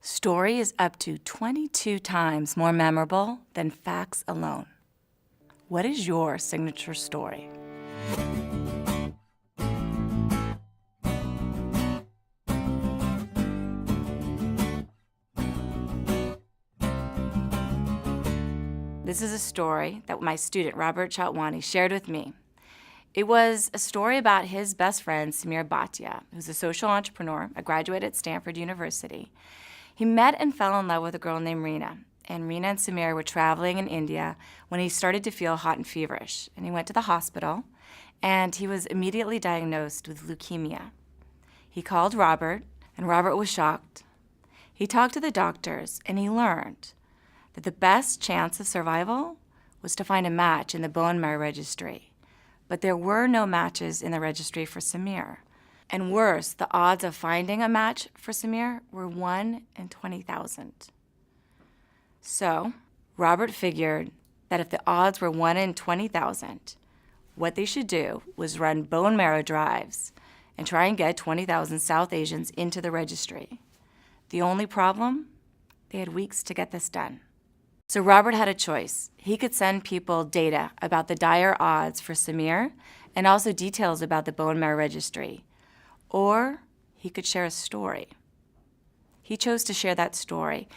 Story is up to 22 times more memorable than facts alone. What is your signature story? This is a story that my student, Robert Chatwani, shared with me. It was a story about his best friend, Samir Bhatia, who's a social entrepreneur, a graduate at Stanford University. He met and fell in love with a girl named Reena, and Reena and Samir were traveling in India when he started to feel hot and feverish, and he went to the hospital, and he was immediately diagnosed with leukemia. He called Robert, and Robert was shocked. He talked to the doctors, and he learned that the best chance of survival was to find a match in the bone marrow registry. But there were no matches in the registry for Samir. And worse, the odds of finding a match for Samir were 1 in 20,000. So Robert figured that if the odds were 1 in 20,000, what they should do was run bone marrow drives and try and get 20,000 South Asians into the registry. The only problem? They had weeks to get this done. So Robert had a choice. He could send people data about the dire odds for Samir and also details about the bone marrow registry. Or he could share a story. He chose to share that story.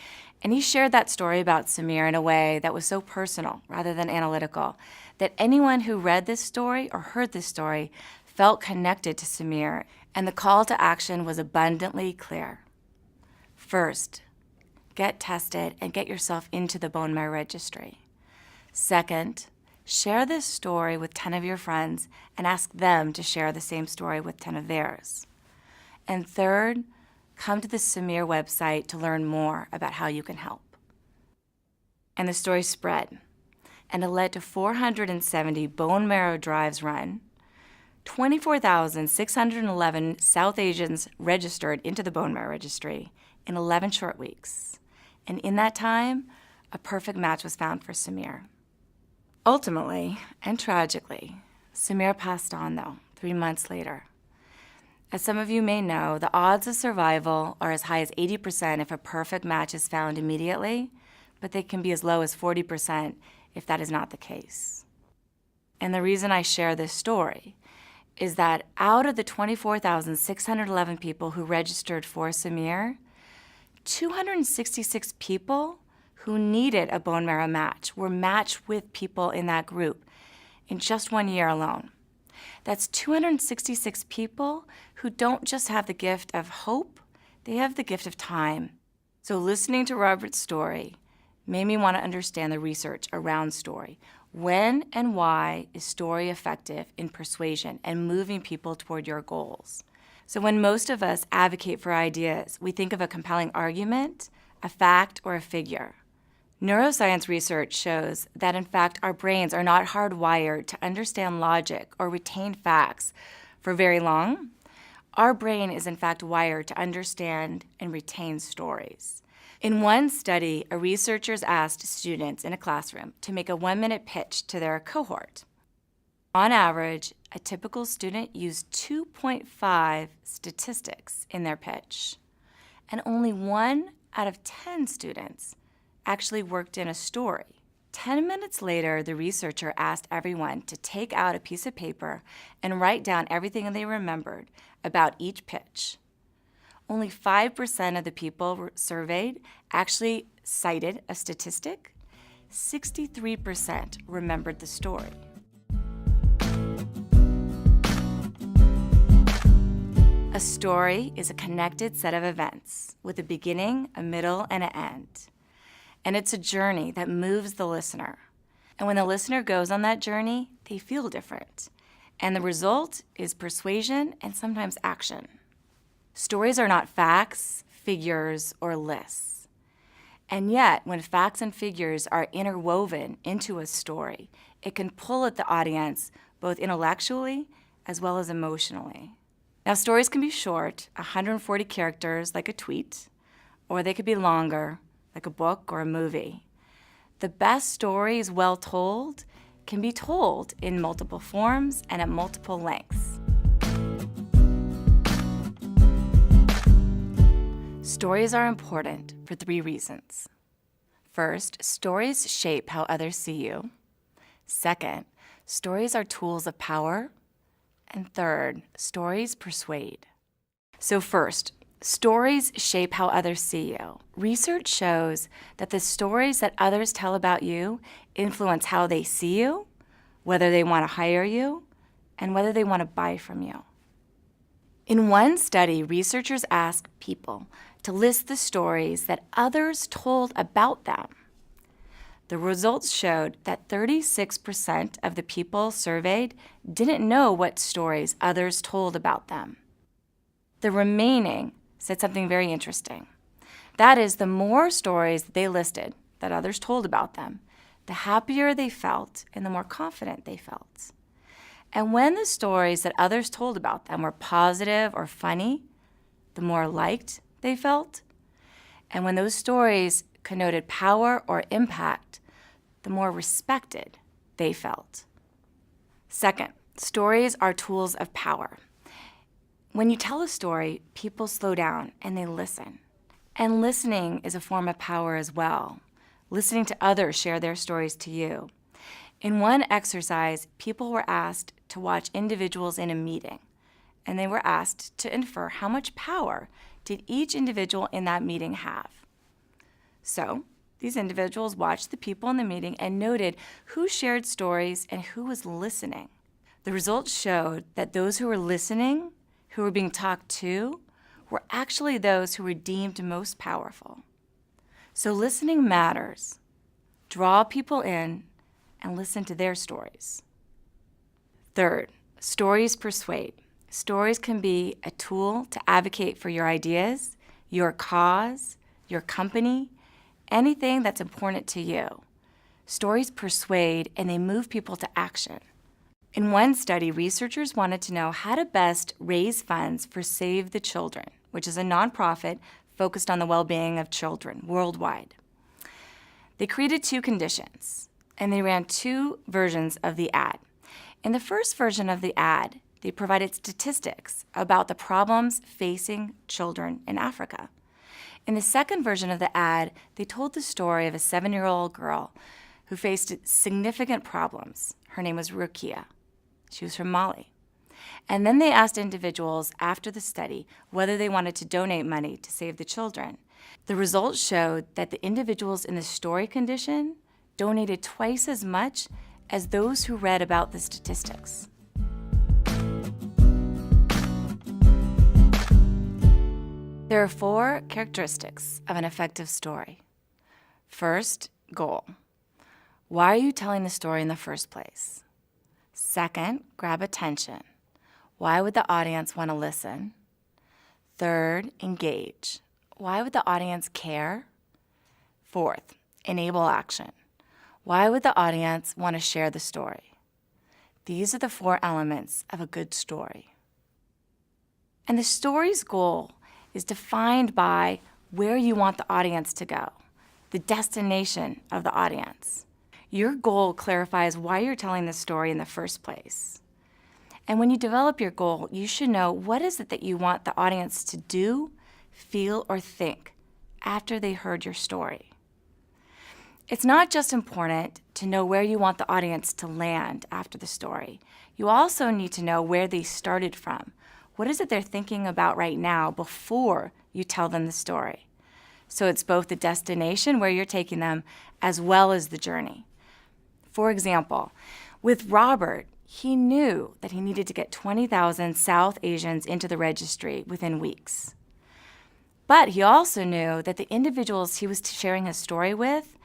And he shared that story about Samir in a way that was so personal rather than analytical, that anyone who read this story or heard this story felt connected to Samir, and the call to action was abundantly clear. First, get tested and get yourself into the bone marrow registry. Second, share this story with 10 of your friends and ask them to share the same story with 10 of theirs. And third, come to the Samir website to learn more about how you can help. And the story spread, and it led to 470 bone marrow drives run, 24,611 South Asians registered into the bone marrow registry in 11 short weeks. And in that time, a perfect match was found for Samir. Ultimately, and tragically, Samir passed on, though, 3 months later. As some of you may know, the odds of survival are as high as 80% if a perfect match is found immediately, but they can be as low as 40% if that is not the case. And the reason I share this story is that out of the 24,611 people who registered for Samir, 266 people who needed a bone marrow match were matched with people in that group in just 1 year alone. That's 266 people who don't just have the gift of hope, they have the gift of time. So listening to Robert's story made me want to understand the research around story. When and why is story effective in persuasion and moving people toward your goals? So when most of us advocate for ideas, we think of a compelling argument, a fact, or a figure. Neuroscience research shows that, in fact, our brains are not hardwired to understand logic or retain facts for very long. Our brain is, in fact, wired to understand and retain stories. In one study, researchers asked students in a classroom to make a 1-minute pitch to their cohort. On average, a typical student used 2.5 statistics in their pitch, and only 1 out of 10 students actually worked in a story. 10 minutes later, the researcher asked everyone to take out a piece of paper and write down everything they remembered about each pitch. Only 5% of the people surveyed actually cited a statistic. 63% remembered the story. A story is a connected set of events with a beginning, a middle, and an end. And it's a journey that moves the listener. And when the listener goes on that journey, they feel different. And the result is persuasion and sometimes action. Stories are not facts, figures, or lists. And yet, when facts and figures are interwoven into a story, it can pull at the audience both intellectually as well as emotionally. Now, stories can be short, 140 characters like a tweet, or they could be longer, like a book or a movie. The best stories, well told, can be told in multiple forms and at multiple lengths. Stories are important for 3 reasons. First, stories shape how others see you. Second, stories are tools of power. And third, stories persuade. So first, stories shape how others see you. Research shows that the stories that others tell about you influence how they see you, whether they want to hire you, and whether they want to buy from you. In one study, researchers asked people to list the stories that others told about them. The results showed that 36% of the people surveyed didn't know what stories others told about them. The remaining said something very interesting. That is, the more stories they listed that others told about them, the happier they felt and the more confident they felt. And when the stories that others told about them were positive or funny, the more liked they felt. And when those stories connoted power or impact, the more respected they felt. Second, stories are tools of power. When you tell a story, people slow down and they listen. And listening is a form of power as well. Listening to others share their stories to you. In one exercise, people were asked to watch individuals in a meeting, and they were asked to infer how much power did each individual in that meeting have. So, these individuals watched the people in the meeting and noted who shared stories and who was listening. The results showed that those who were listening, who were being talked to, were actually those who were deemed most powerful. So listening matters. Draw people in and listen to their stories. Third, stories persuade. Stories can be a tool to advocate for your ideas, your cause, your company, anything that's important to you. Stories persuade and they move people to action. In one study, researchers wanted to know how to best raise funds for Save the Children, which is a nonprofit focused on the well-being of children worldwide. They created 2 conditions, and they ran 2 versions of the ad. In the first version of the ad, they provided statistics about the problems facing children in Africa. In the second version of the ad, they told the story of a 7-year-old girl who faced significant problems. Her name was Rukia. She was from Mali. And then they asked individuals after the study whether they wanted to donate money to save the children. The results showed that the individuals in the story condition donated twice as much as those who read about the statistics. There are 4 characteristics of an effective story. First, goal. Why are you telling the story in the first place? Second, grab attention. Why would the audience want to listen? Third, engage. Why would the audience care? Fourth, enable action. Why would the audience want to share the story? These are the 4 elements of a good story. And the story's goal is defined by where you want the audience to go, the destination of the audience. Your goal clarifies why you're telling the story in the first place. And when you develop your goal, you should know what is it that you want the audience to do, feel, or think after they heard your story. It's not just important to know where you want the audience to land after the story. You also need to know where they started from. What is it they're thinking about right now before you tell them the story? So it's both the destination where you're taking them as well as the journey. For example, with Robert, he knew that he needed to get 20,000 South Asians into the registry within weeks. But he also knew that the individuals he was sharing his story with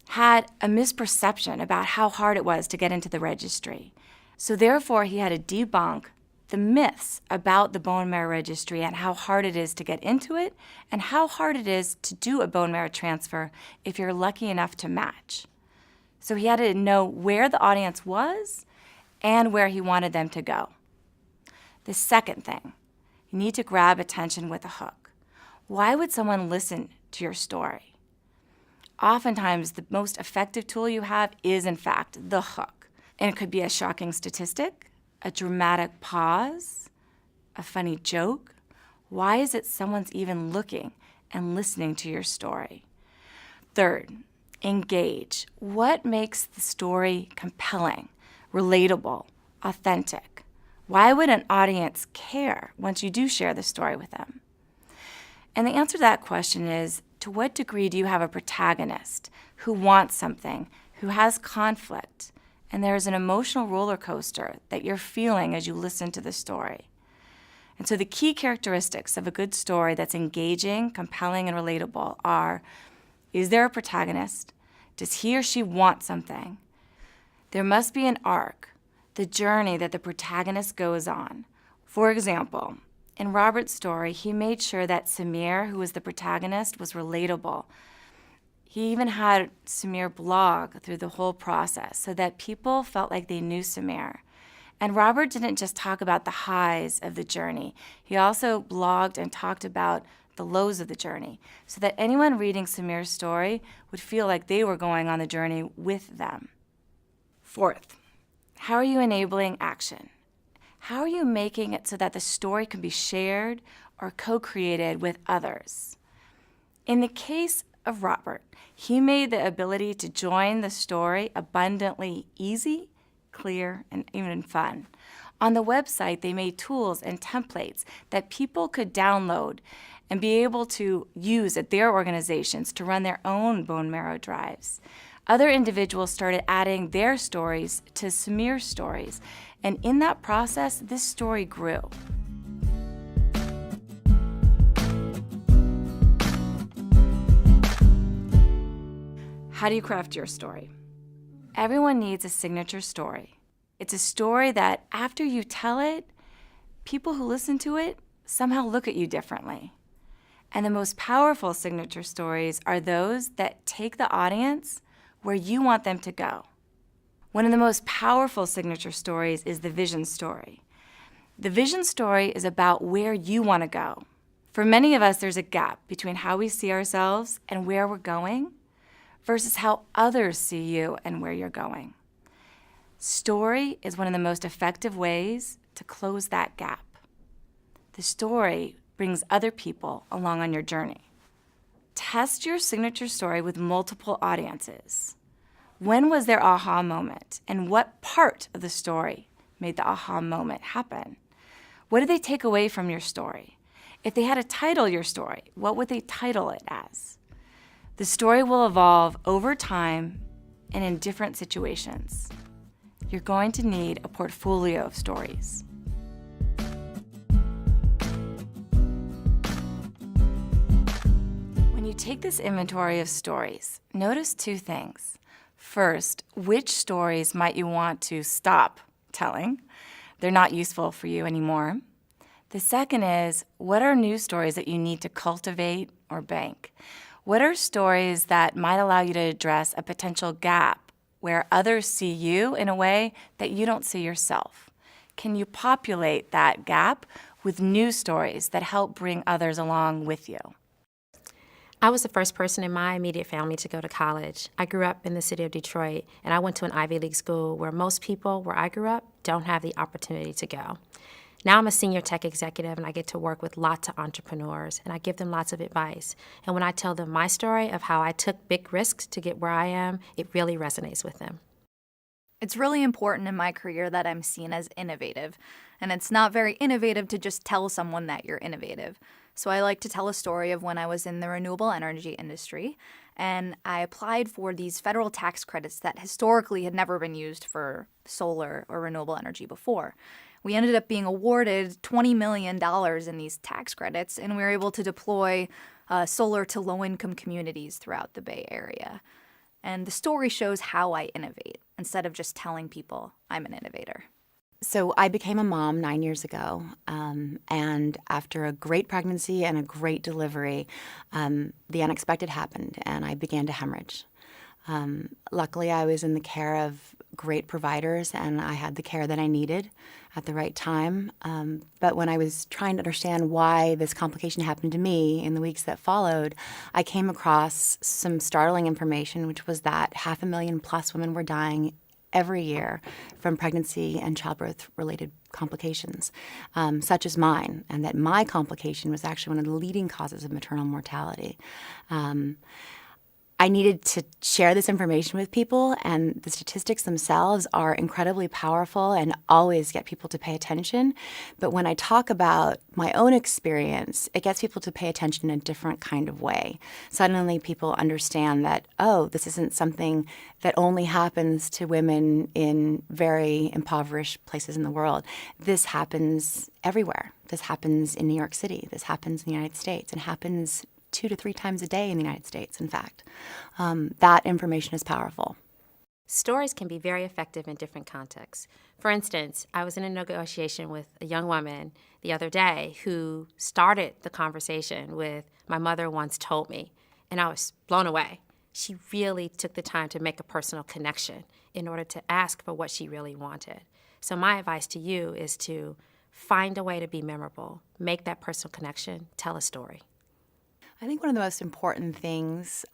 had a misperception about how hard it was to get into the registry. So therefore, he had to debunk the myths about the bone marrow registry and how hard it is to get into it and how hard it is to do a bone marrow transfer if you're lucky enough to match. So he had to know where the audience was and where he wanted them to go. The second thing, you need to grab attention with a hook. Why would someone listen to your story? Oftentimes, the most effective tool you have is, in fact, the hook. And it could be a shocking statistic, a dramatic pause, a funny joke. Why is it someone's even looking and listening to your story? Third, engage. What makes the story compelling, relatable, authentic? Why would an audience care once you do share the story with them? And the answer to that question is, to what degree do you have a protagonist who wants something, who has conflict, and there's an emotional roller coaster that you're feeling as you listen to the story? And so the key characteristics of a good story that's engaging, compelling, and relatable are, is there a protagonist? Does he or she want something? There must be an arc, the journey that the protagonist goes on. For example, in Robert's story, he made sure that Samir, who was the protagonist, was relatable. He even had Samir blog through the whole process so that people felt like they knew Samir. And Robert didn't just talk about the highs of the journey. He also blogged and talked about the lows of the journey so that anyone reading Samir's story would feel like they were going on the journey with them. Fourth, how are you enabling action? How are you making it so that the story can be shared or co-created with others? In the case of Robert, he made the ability to join the story abundantly easy, clear, and even fun. On the website, they made tools and templates that people could download and be able to use at their organizations to run their own bone marrow drives. Other individuals started adding their stories to Samir's stories, and in that process, this story grew. How do you craft your story? Everyone needs a signature story. It's a story that after you tell it, people who listen to it somehow look at you differently. And the most powerful signature stories are those that take the audience where you want them to go. One of the most powerful signature stories is the vision story. The vision story is about where you want to go. For many of us, there's a gap between how we see ourselves and where we're going versus how others see you and where you're going. Story is one of the most effective ways to close that gap. The story brings other people along on your journey. Test your signature story with multiple audiences. When was their aha moment, and what part of the story made the aha moment happen? What did they take away from your story? If they had to title your story, what would they title it as? The story will evolve over time and in different situations. You're going to need a portfolio of stories. When you take this inventory of stories, notice two things. First, which stories might you want to stop telling? They're not useful for you anymore. The second is, what are new stories that you need to cultivate or bank? What are stories that might allow you to address a potential gap where others see you in a way that you don't see yourself? Can you populate that gap with new stories that help bring others along with you? I was the first person in my immediate family to go to college. I grew up in the city of Detroit, and I went to an Ivy League school where most people where I grew up don't have the opportunity to go. Now I'm a senior tech executive, and I get to work with lots of entrepreneurs, and I give them lots of advice. And when I tell them my story of how I took big risks to get where I am, it really resonates with them. It's really important in my career that I'm seen as innovative, and it's not very innovative to just tell someone that you're innovative. So I like to tell a story of when I was in the renewable energy industry, and I applied for these federal tax credits that historically had never been used for solar or renewable energy before. We ended up being awarded $20 million in these tax credits, and we were able to deploy solar to low-income communities throughout the Bay Area. And the story shows how I innovate instead of just telling people I'm an innovator. So I became a mom 9 years ago, and after a great pregnancy and a great delivery, the unexpected happened, and I began to hemorrhage. Luckily, I was in the care of great providers, and I had the care that I needed at the right time. But when I was trying to understand why this complication happened to me in the weeks that followed, I came across some startling information, which was that 500,000+ women were dying every year from pregnancy and childbirth-related complications, such as mine, and that my complication was actually one of the leading causes of maternal mortality. I needed to share this information with people, and the statistics themselves are incredibly powerful and always get people to pay attention. But when I talk about my own experience, it gets people to pay attention in a different kind of way. Suddenly people understand that, oh, this isn't something that only happens to women in very impoverished places in the world. This happens everywhere. This happens in New York City. This happens in the United States, and happens 2 to 3 times a day in the United States, in fact. That information is powerful. Stories can be very effective in different contexts. For instance, I was in a negotiation with a young woman the other day who started the conversation with, "My mother once told me," and I was blown away. She really took the time to make a personal connection in order to ask for what she really wanted. So my advice to you is to find a way to be memorable, make that personal connection, tell a story. I think one of the most important things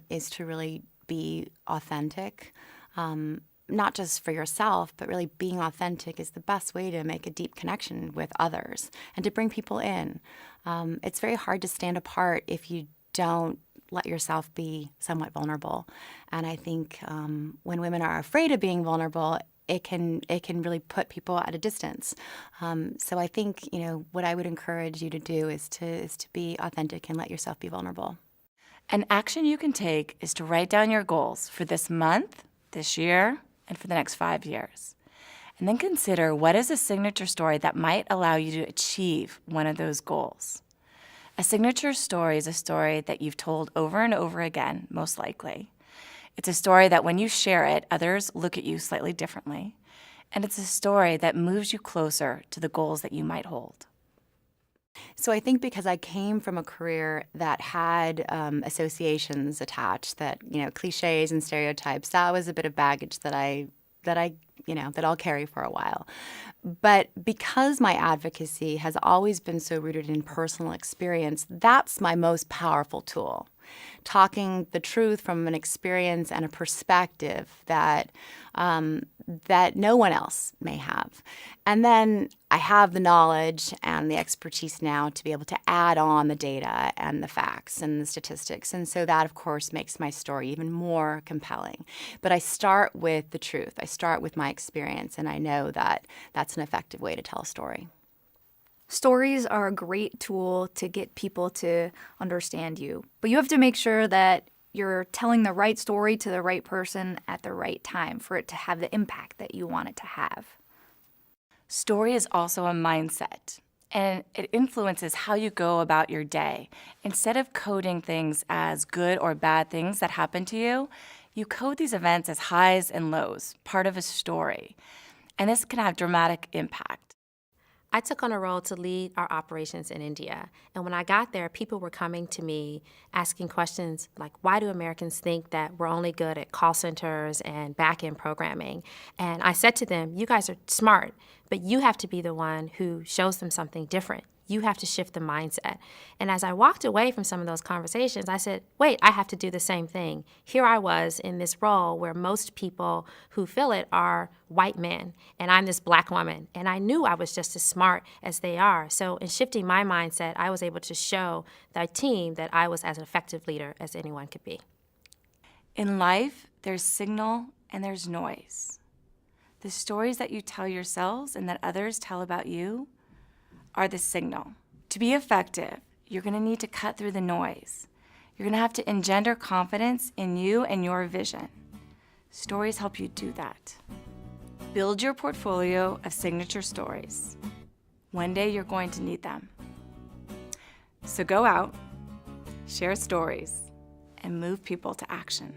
is to really be authentic, not just for yourself, but really being authentic is the best way to make a deep connection with others and to bring people in. It's very hard to stand apart if you don't let yourself be somewhat vulnerable. And I think when women are afraid of being vulnerable, it can really put people at a distance. So I think, what I would encourage you to do is to be authentic and let yourself be vulnerable. An action you can take is to write down your goals for this month, this year, and for the next 5 years. And then consider what is a signature story that might allow you to achieve one of those goals. A signature story is a story that you've told over and over again, most likely. It's a story that when you share it, others look at you slightly differently. And it's a story that moves you closer to the goals that you might hold. So I think because I came from a career that had associations attached, that cliches and stereotypes, that was a bit of baggage that I'll carry for a while. But because my advocacy has always been so rooted in personal experience, that's my most powerful tool. Talking the truth from an experience and a perspective that no one else may have. And then I have the knowledge and the expertise now to be able to add on the data and the facts and the statistics. And so that, of course, makes my story even more compelling. But I start with the truth. I start with my experience, and I know that that's an effective way to tell a story. Stories are a great tool to get people to understand you, but you have to make sure that you're telling the right story to the right person at the right time for it to have the impact that you want it to have. Story is also a mindset, and it influences how you go about your day. Instead of coding things as good or bad things that happen to you, you code these events as highs and lows, part of a story. And this can have dramatic impact. I took on a role to lead our operations in India. And when I got there, people were coming to me asking questions like, why do Americans think that we're only good at call centers and back-end programming? And I said to them, you guys are smart, but you have to be the one who shows them something different. You have to shift the mindset. And as I walked away from some of those conversations, I said, wait, I have to do the same thing. Here I was in this role where most people who fill it are white men, and I'm this black woman. And I knew I was just as smart as they are. So in shifting my mindset, I was able to show the team that I was as an effective leader as anyone could be. In life, there's signal and there's noise. The stories that you tell yourselves and that others tell about you are the signal. To be effective, you're going to need to cut through the noise. You're going to have to engender confidence in you and your vision. Stories help you do that. Build your portfolio of signature stories. One day you're going to need them. So go out, share stories, and move people to action.